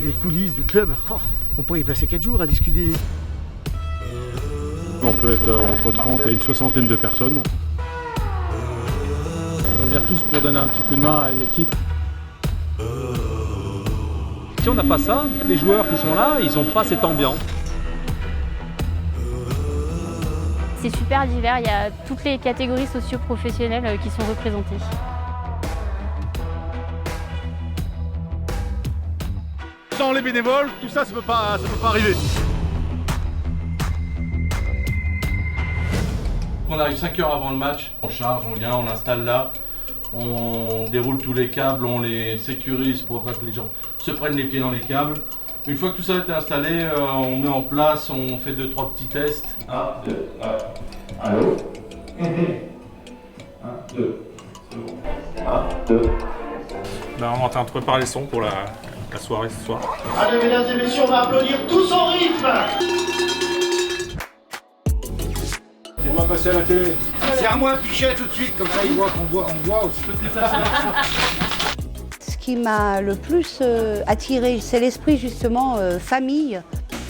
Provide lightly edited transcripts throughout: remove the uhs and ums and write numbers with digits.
les coulisses du club, on pourrait y passer 4 jours à discuter. On peut être entre 30 et une soixantaine de personnes. On vient tous pour donner un petit coup de main à une équipe. Si on n'a pas ça, les joueurs qui sont là, ils n'ont pas cette ambiance. C'est super divers, il y a toutes les catégories socio-professionnelles qui sont représentées. Sans les bénévoles, tout ça, ça peut pas arriver. On arrive 5 heures avant le match, on charge, on vient, on installe là, on déroule tous les câbles, on les sécurise pour pas que les gens se prennent les pieds dans les câbles. Une fois que tout ça a été installé, on met en place, on fait 2-3 petits tests. 1, 2, allô 1, 2, c'est bon. 1, 2. Ben, on est en train de préparer les sons pour la soirée ce soir. Allez mesdames et messieurs, on va applaudir tous en rythme. On va passer à la télé. C'est à moi de picher tout de suite, comme ça ils voient qu'on voit aussi. Ce qui m'a le plus attiré, c'est l'esprit justement famille,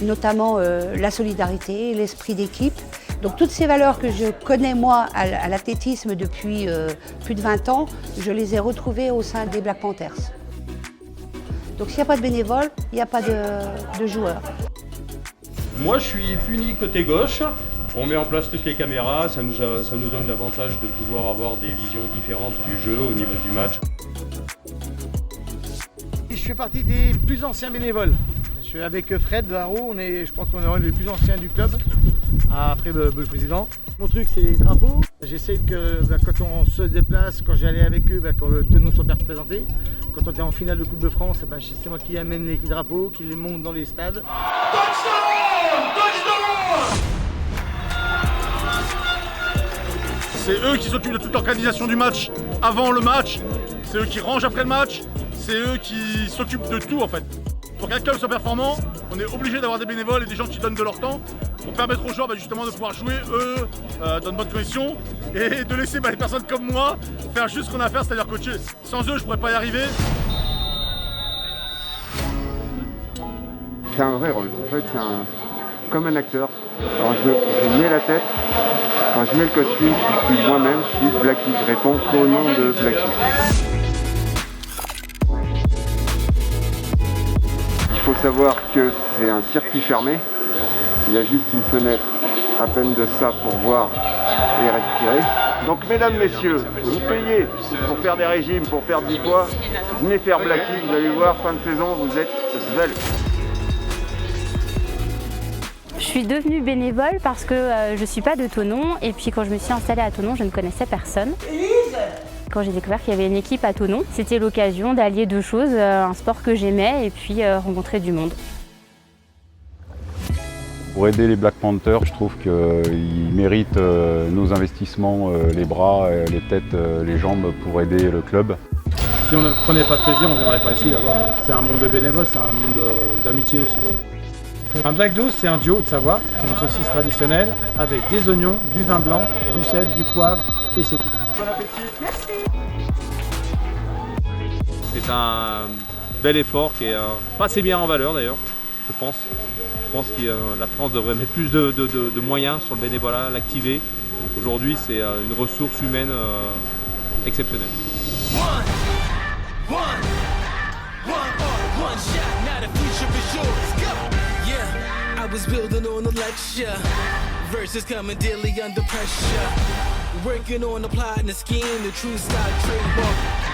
notamment la solidarité, l'esprit d'équipe. Donc toutes ces valeurs que je connais moi à l'athlétisme depuis plus de 20 ans, je les ai retrouvées au sein des Black Panthers. Donc s'il n'y a pas de bénévoles, il n'y a pas de joueurs. Moi je suis puni côté gauche. On met en place toutes les caméras, ça nous donne l'avantage de pouvoir avoir des visions différentes du jeu au niveau du match. Je fais partie des plus anciens bénévoles. Je suis avec Fred Varro, je pense qu'on est les plus anciens du club, après le président. Mon truc c'est les drapeaux. J'essaie que quand on se déplace, quand j'allais avec eux, quand le tenon soit bien représenté. Quand on est en finale de Coupe de France, c'est moi qui amène les drapeaux, qui les monte dans les stades. C'est eux qui s'occupent de toute l'organisation du match avant le match, c'est eux qui rangent après le match, c'est eux qui s'occupent de tout en fait. Pour qu'un club soit performant, on est obligé d'avoir des bénévoles et des gens qui donnent de leur temps pour permettre aux joueurs justement de pouvoir jouer eux dans de bonnes conditions et de laisser les personnes comme moi faire juste ce qu'on a à faire, c'est-à-dire coacher. Sans eux, je pourrais pas y arriver. C'est un vrai rôle, en fait c'est comme un acteur. Alors je mets la tête, quand je mets le costume, je suis moi-même, je suis Blacky, je réponds qu'au nom de Blacky. Il faut savoir que c'est un circuit fermé, il y a juste une fenêtre à peine de ça pour voir et respirer. Donc mesdames, messieurs, vous payez pour faire des régimes, pour perdre du poids, venez faire Blacky, vous allez voir, fin de saison, vous êtes zel. Je suis devenue bénévole parce que je ne suis pas de Thonon et puis quand je me suis installée à Thonon, je ne connaissais personne. Quand j'ai découvert qu'il y avait une équipe à Thonon, c'était l'occasion d'allier deux choses, un sport que j'aimais et puis rencontrer du monde. Pour aider les Black Panthers, je trouve qu'ils méritent nos investissements, les bras, les têtes, les jambes pour aider le club. Si on ne prenait pas de plaisir, on ne viendrait pas ici d'abord. C'est un monde de bénévoles, c'est un monde d'amitié aussi. Un Black 12, c'est un duo de Savoie, c'est une saucisse traditionnelle avec des oignons, du vin blanc, du sel, du poivre et c'est tout. Bon appétit. Merci. C'est un bel effort qui est pas assez bien en valeur d'ailleurs, je pense. Je pense que la France devrait mettre plus de moyens sur le bénévolat, l'activer. Aujourd'hui, c'est une ressource humaine exceptionnelle. I was building on a lecture, verses coming daily under pressure, working on the plot and the scheme, the true stock trademark.